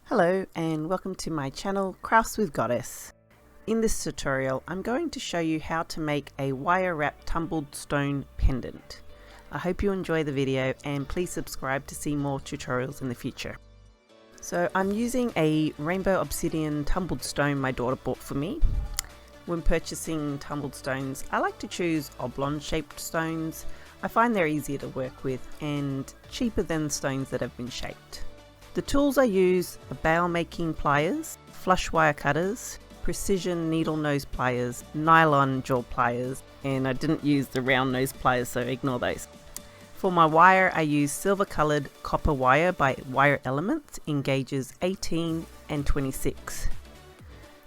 Hello and welcome to my channel Crafts with Goddess. In this tutorial I'm going to show you how to make a wire wrap tumbled stone pendant. I hope you enjoy the video and please subscribe to see more tutorials in the future. So I'm using a Rainbow Obsidian tumbled stone my daughter bought for me. When purchasing tumbled stones I like to choose oblong shaped stones. I find they're easier to work with and cheaper than stones that have been shaped. The tools I use are bail making pliers, flush wire cutters, precision needle nose pliers, nylon jaw pliers, and I didn't use the round nose pliers, so ignore those. For my wire I use silver coloured copper wire by Wire Elements in gauges 18 and 26.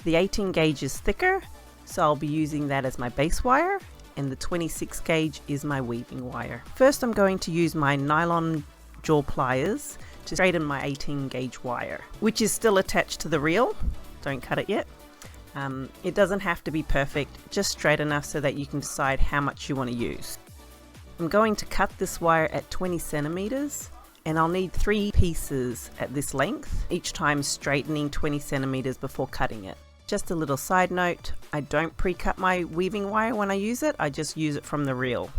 The 18 gauge is thicker, so I'll be using that as my base wire, and the 26 gauge is my weaving wire. First I'm going to use my nylon jaw pliers to straighten my 18 gauge wire, which is still attached to the reel. Don't cut it yet. It doesn't have to be perfect, just straight enough so that you can decide how much you want to use. I'm going to cut this wire at 20 centimeters and I'll need 3 pieces at this length, each time straightening 20 centimeters before cutting it. Just a little side note, I don't pre-cut my weaving wire when I use it, I just use it from the reel.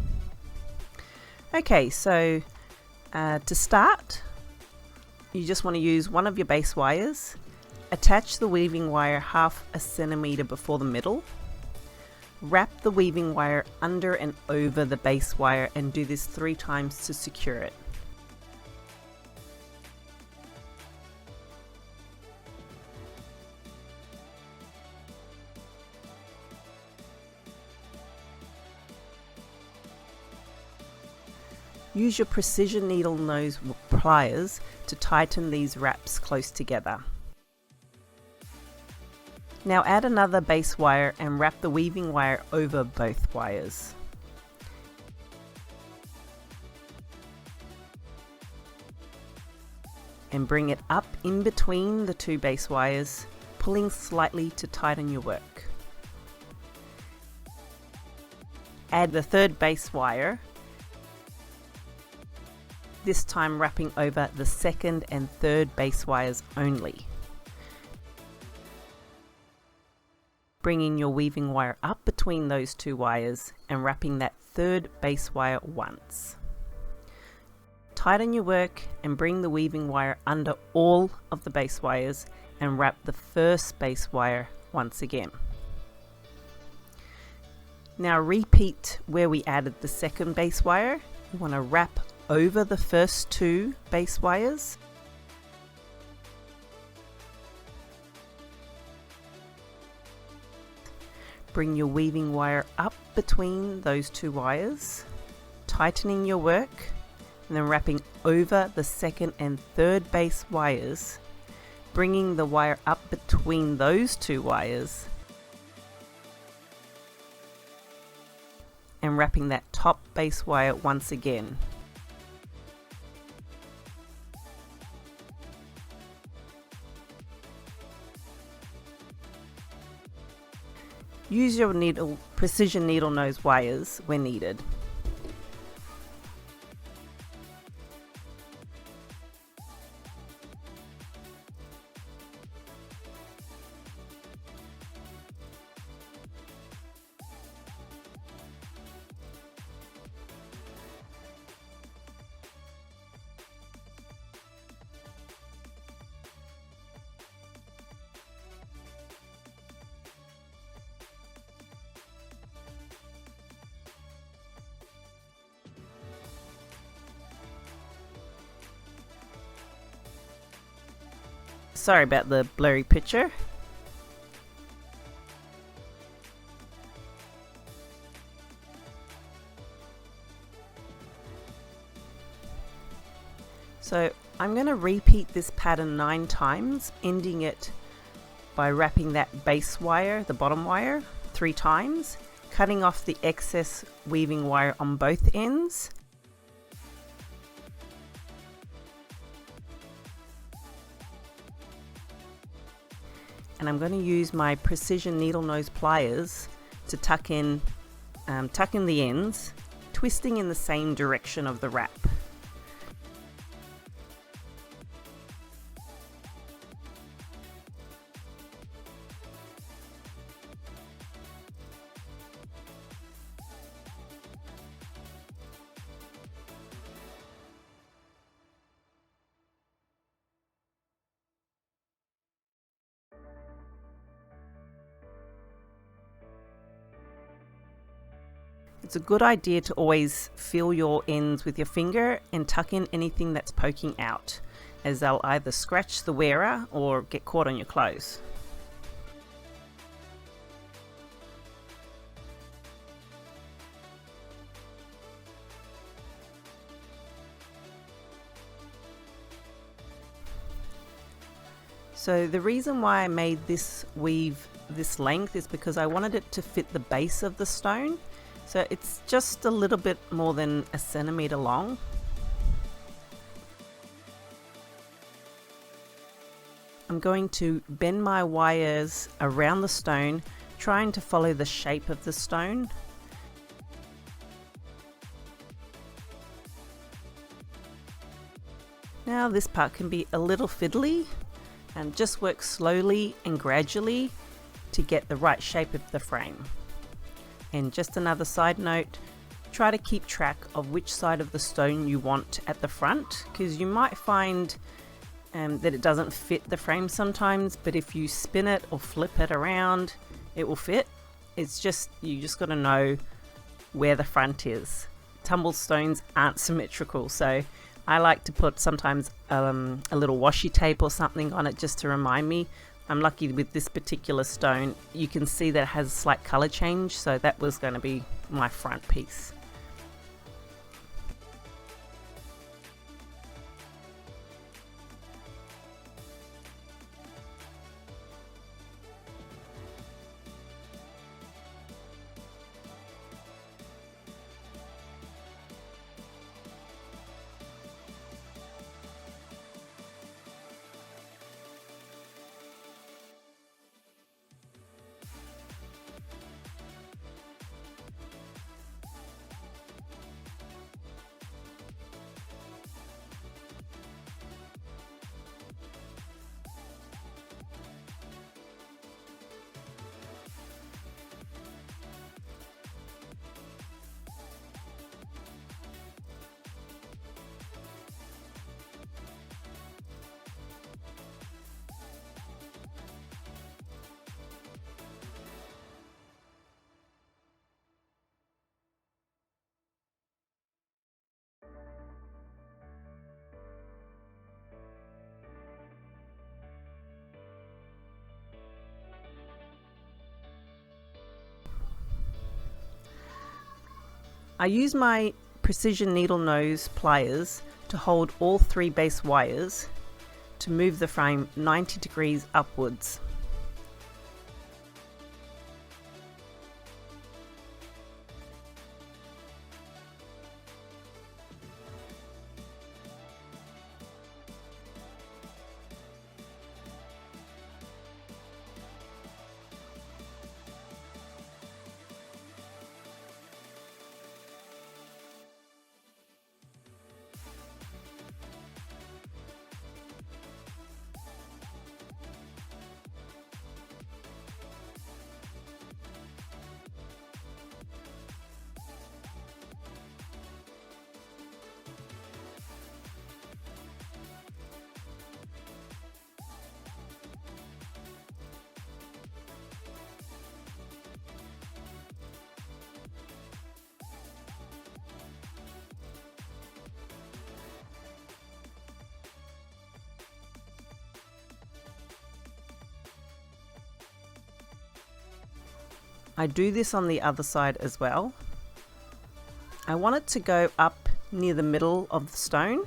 Okay, so to start, you just want to use one of your base wires, attach the weaving wire half a centimeter before the middle, wrap the weaving wire under and over the base wire and do this 3 times to secure it. Use your precision needle nose pliers to tighten these wraps close together. Now add another base wire and wrap the weaving wire over both wires. And bring it up in between the 2 base wires, pulling slightly to tighten your work. Add the 3rd base wire, this time wrapping over the 2nd and 3rd base wires only. Bringing your weaving wire up between those 2 wires and wrapping that 3rd base wire once. Tighten your work and bring the weaving wire under all of the base wires and wrap the 1st base wire once again. Now repeat where we added the 2nd base wire. You want to wrap over the first 2 base wires. Bring your weaving wire up between those 2 wires, tightening your work, and then wrapping over the 2nd and 3rd base wires, bringing the wire up between those 2 wires, and wrapping that top base wire once again. Use your precision needle nose wires when needed. Sorry about the blurry picture. So I'm going to repeat this pattern 9 times, ending it by wrapping that base wire, the bottom wire, 3 times, cutting off the excess weaving wire on both ends, and I'm going to use my precision needle nose pliers to tuck in the ends, twisting in the same direction of the wrap. it's a good idea to always feel your ends with your finger and tuck in anything that's poking out, as they'll either scratch the wearer or get caught on your clothes. So the reason why I made this weave this length is because I wanted it to fit the base of the stone. So it's just a little bit more than a centimeter long. I'm going to bend my wires around the stone, trying to follow the shape of the stone. Now this part can be a little fiddly, and just work slowly and gradually to get the right shape of the frame. And just another side note, try to keep track of which side of the stone you want at the front, because you might find that it doesn't fit the frame sometimes, but if you spin it or flip it around, it will fit. It's just, you just got to know where the front is. Tumbled stones aren't symmetrical, so I like to put sometimes a little washi tape or something on it just to remind me. I'm lucky with this particular stone, you can see that it has a slight color change, so that was going to be my front piece. I use my precision needle nose pliers to hold all 3 base wires to move the frame 90 degrees upwards. I do this on the other side as well. I want it to go up near the middle of the stone.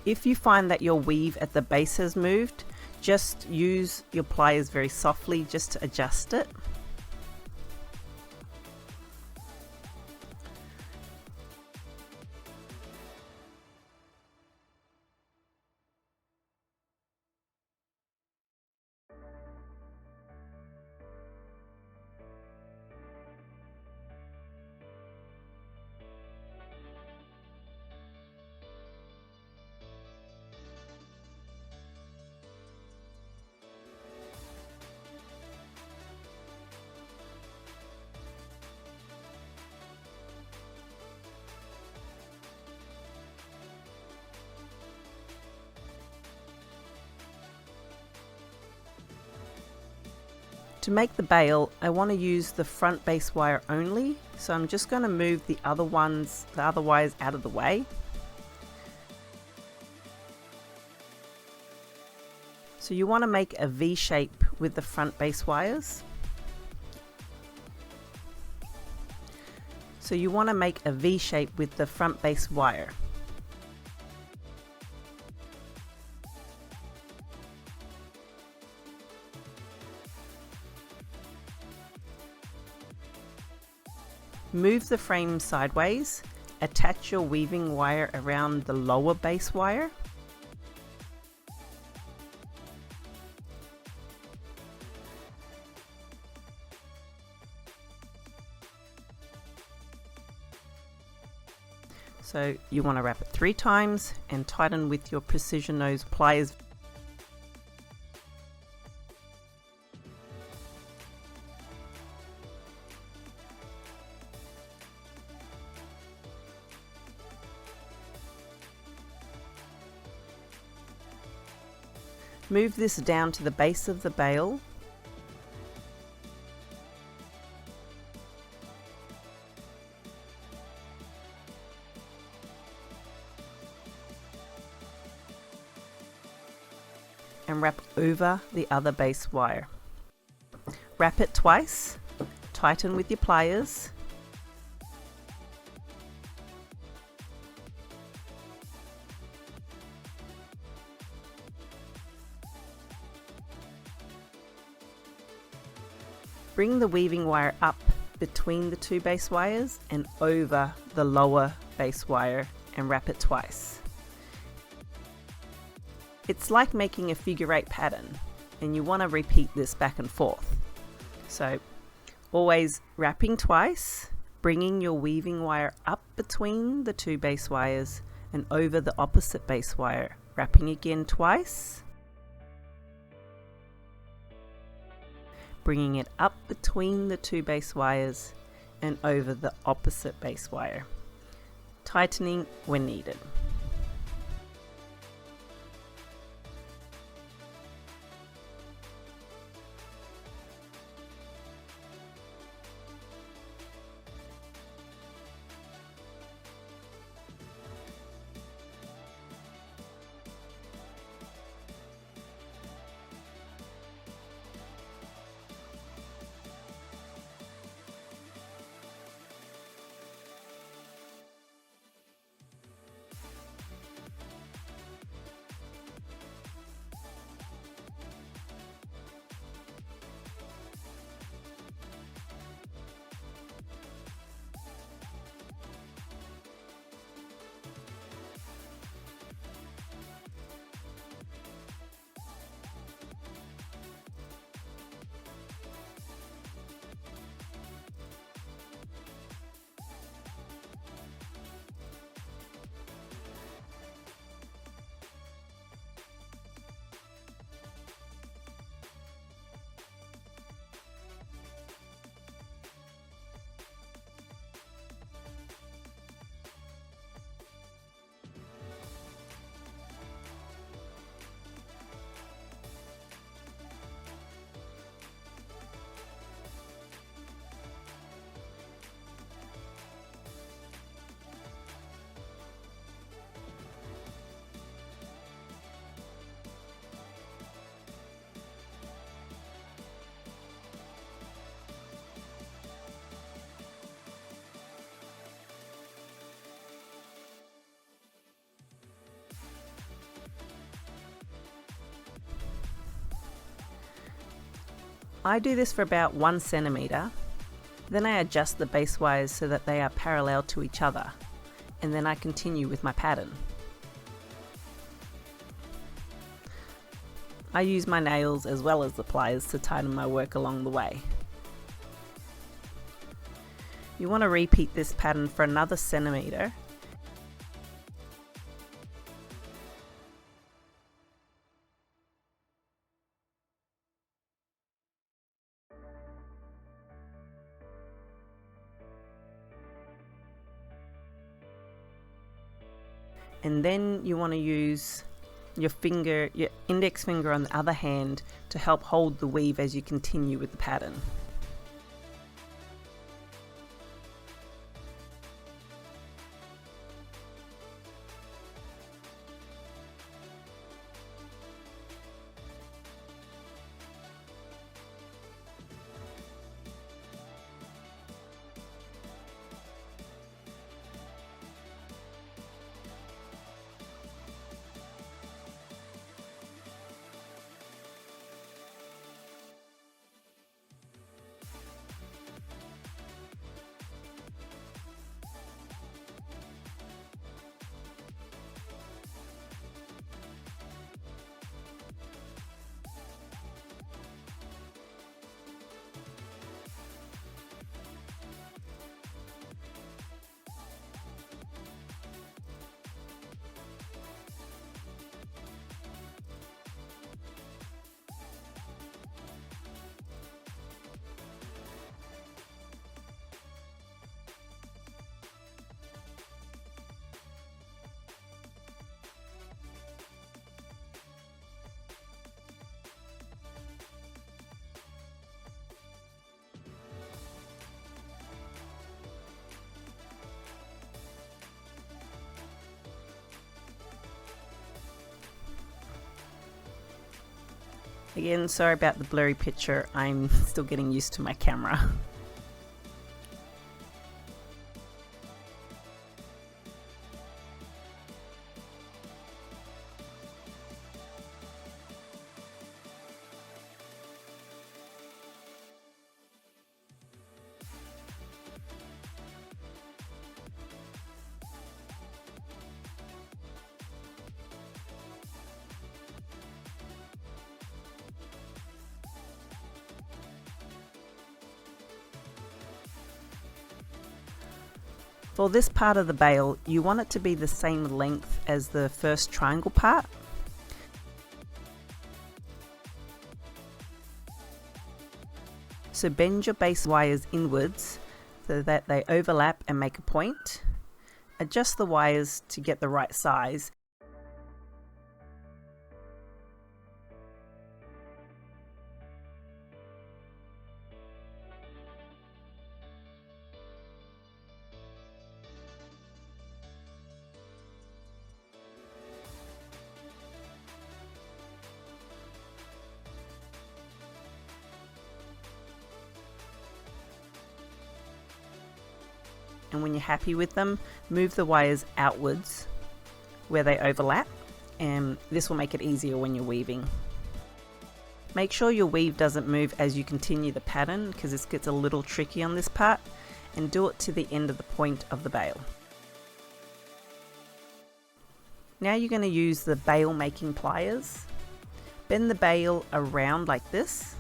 If you find that your weave at the base has moved, just use your pliers very softly just to adjust it. To make the bail, I want to use the front base wire only, so I'm just going to move the other wires out of the way. So you want to make a V shape with the front base wires. So you want to make a V shape with the front base wire. Move the frame sideways, attach your weaving wire around the lower base wire. So you want to wrap it 3 times and tighten with your precision nose pliers. Move this down to the base of the bail. And wrap over the other base wire. Wrap it twice, tighten with your pliers. Bring the weaving wire up between the 2 base wires and over the lower base wire and wrap it twice. It's like making a figure 8 pattern, and you want to repeat this back and forth. So always wrapping twice, bringing your weaving wire up between the 2 base wires and over the opposite base wire, wrapping again twice, bringing it up between the 2 base wires and over the opposite base wire, tightening when needed. I do this for about 1 centimeter. Then I adjust the base wires so that they are parallel to each other, and then I continue with my pattern. I use my nails as well as the pliers to tighten my work along the way. You want to repeat this pattern for another centimeter. And then you want to use your index finger on the other hand to help hold the weave as you continue with the pattern. Again, sorry about the blurry picture, I'm still getting used to my camera. For this part of the bale, you want it to be the same length as the first triangle part. So bend your base wires inwards so that they overlap and make a point. Adjust the wires to get the right size. And when you're happy with them, move the wires outwards where they overlap, and this will make it easier when you're weaving. Make sure your weave doesn't move as you continue the pattern, because this gets a little tricky on this part, and do it to the end of the point of the bale. Now you're going to use the bale making pliers. Bend the bale around like this.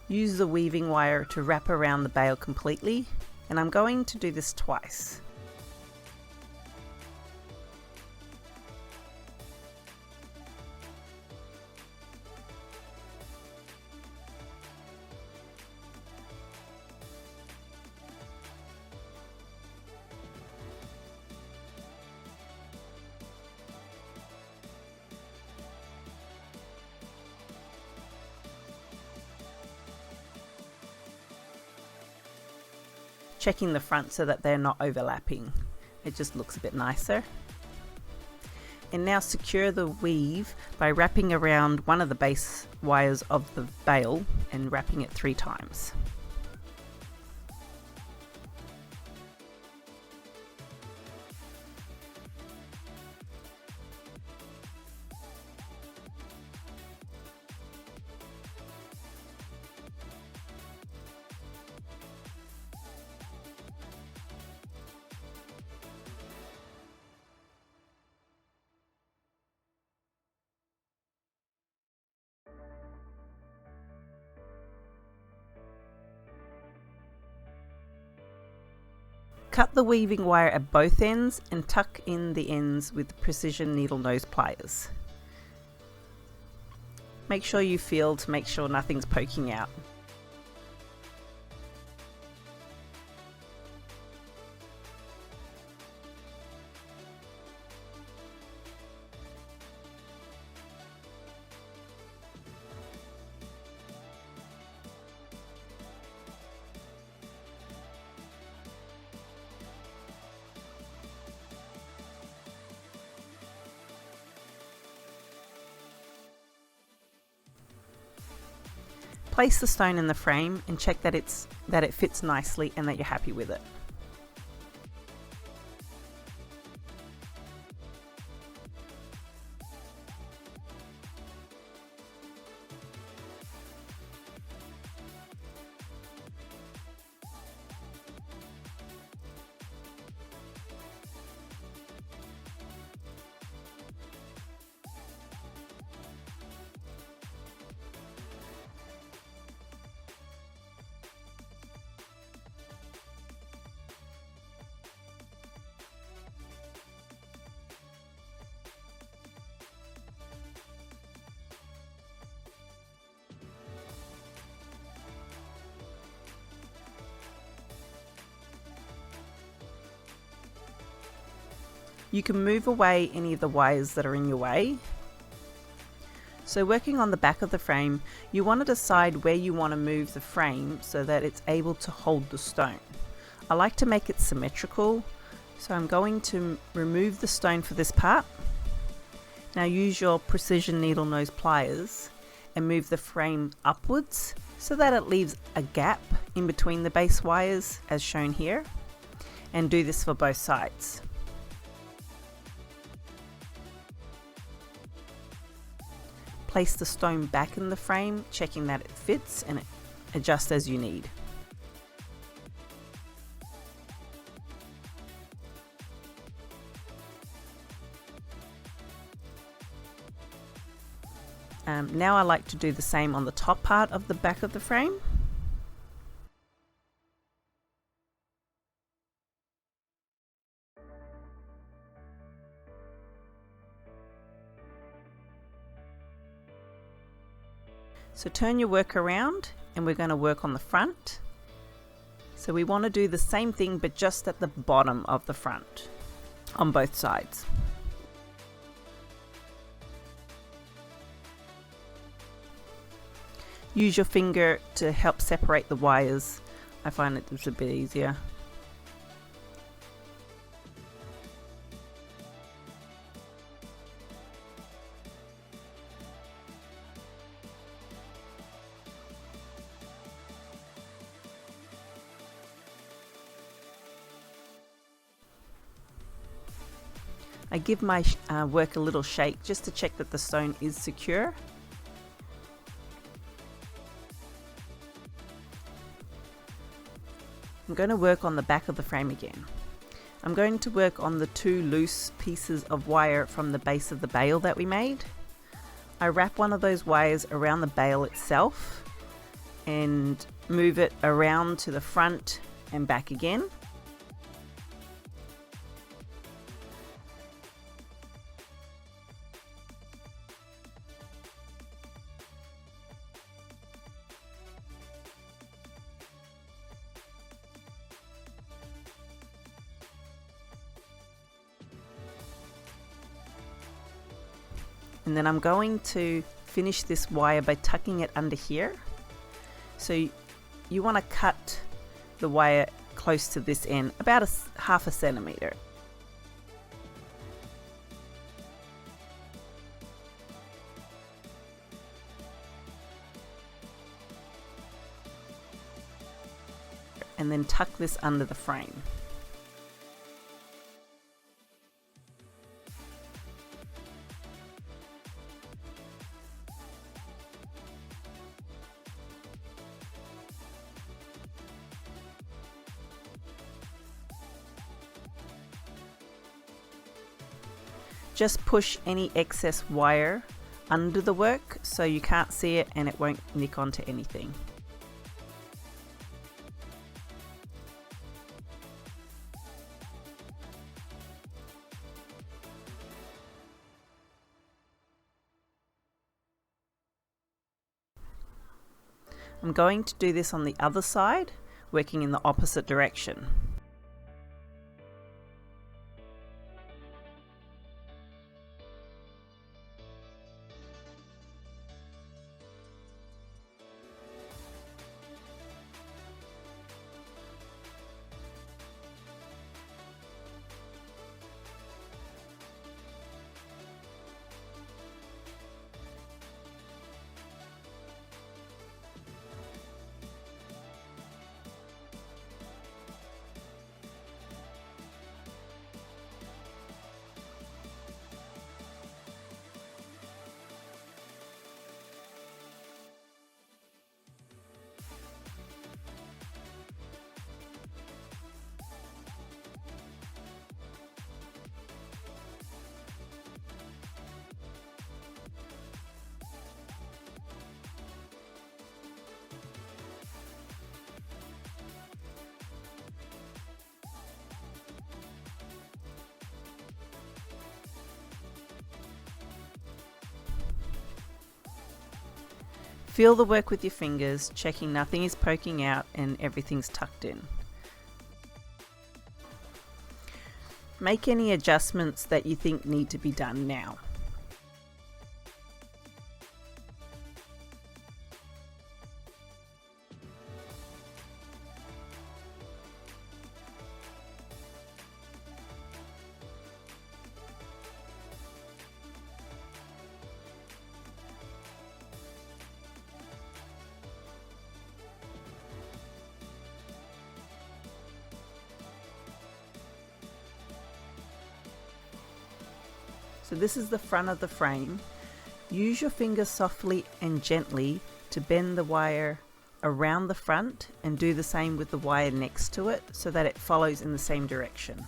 Use the weaving wire to wrap around the bale completely, and I'm going to do this twice. Checking the front so that they're not overlapping. It just looks a bit nicer. And now secure the weave by wrapping around one of the base wires of the bale and wrapping it 3 times. Cut the weaving wire at both ends and tuck in the ends with precision needle nose pliers. Make sure you feel to make sure nothing's poking out. Place the stone in the frame and check that it fits nicely and that you're happy with it. You can move away any of the wires that are in your way. So working on the back of the frame, you want to decide where you want to move the frame so that it's able to hold the stone. I like to make it symmetrical, so I'm going to remove the stone for this part. Now use your precision needle nose pliers and move the frame upwards so that it leaves a gap in between the base wires as shown here, and do this for both sides. Place the stone back in the frame, checking that it fits, and adjust as you need. Now I like to do the same on the top part of the back of the frame. So turn your work around and we're going to work on the front. So we want to do the same thing but just at the bottom of the front on both sides. Use your finger to help separate the wires. I find it's a bit easier. I give my work a little shake just to check that the stone is secure. I'm going to work on the back of the frame again. I'm going to work on the two loose pieces of wire from the base of the bail that we made. I wrap one of those wires around the bail itself and move it around to the front and back again. And then I'm going to finish this wire by tucking it under here. So you want to cut the wire close to this end, about half a centimeter. And then tuck this under the frame. Just push any excess wire under the work so you can't see it and it won't nick onto anything. I'm going to do this on the other side, working in the opposite direction. Feel the work with your fingers, checking nothing is poking out and everything's tucked in. Make any adjustments that you think need to be done now. So this is the front of the frame. Use your fingers softly and gently to bend the wire around the front and do the same with the wire next to it so that it follows in the same direction.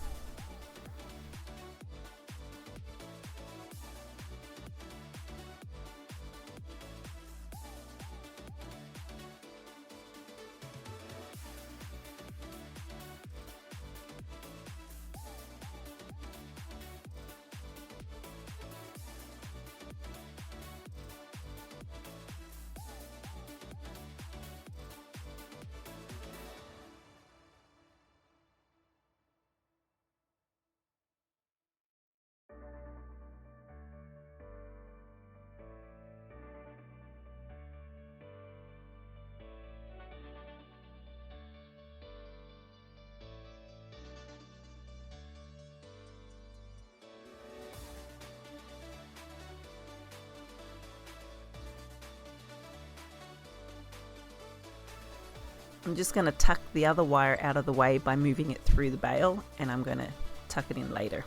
I'm just going to tuck the other wire out of the way by moving it through the bail, and I'm going to tuck it in later.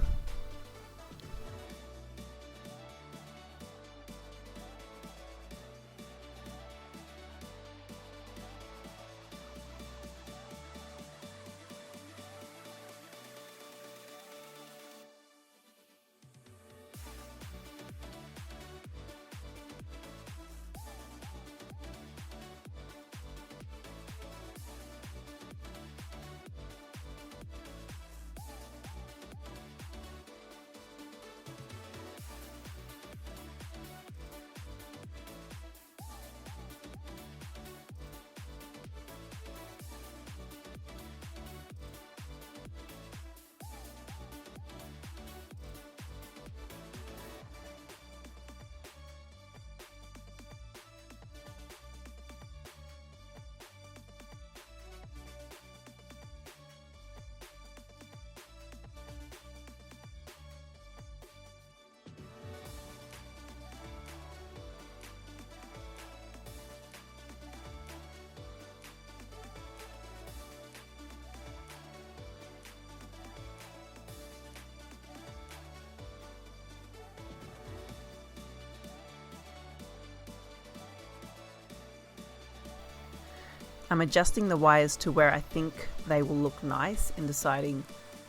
I'm adjusting the wires to where I think they will look nice and deciding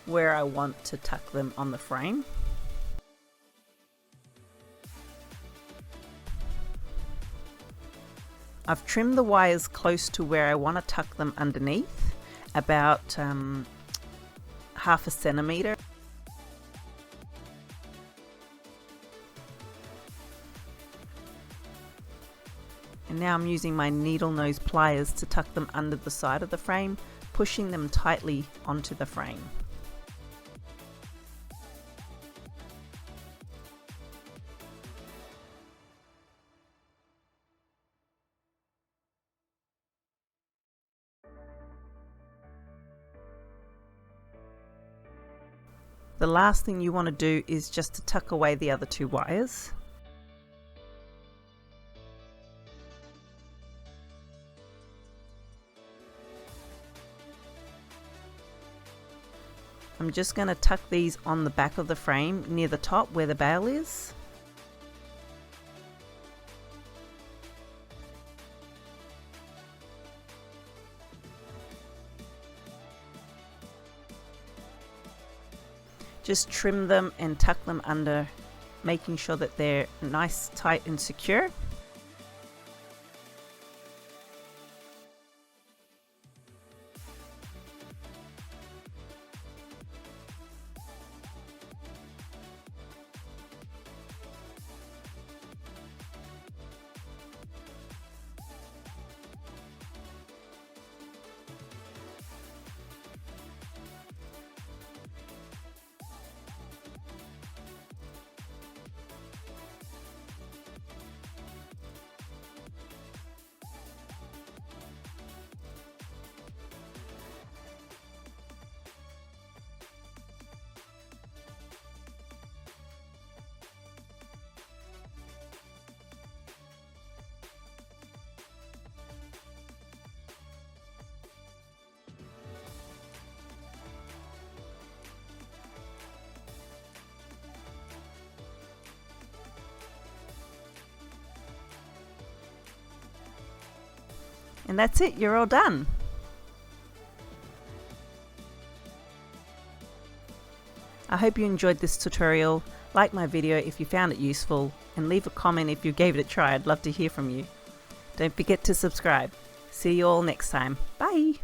where I want to tuck them on the frame. I've trimmed the wires close to where I want to tuck them underneath, about 1/2 centimeter. And now I'm using my needle nose pliers to tuck them under the side of the frame, pushing them tightly onto the frame. The last thing you want to do is just to tuck away the other two wires. I'm just going to tuck these on the back of the frame near the top where the bail is. Just trim them and tuck them under, making sure that they're nice, tight and secure. And that's it, you're all done. I hope you enjoyed this tutorial. Like my video if you found it useful, and leave a comment if you gave it a try. I'd love to hear from you. Don't forget to subscribe. See you all next time. Bye!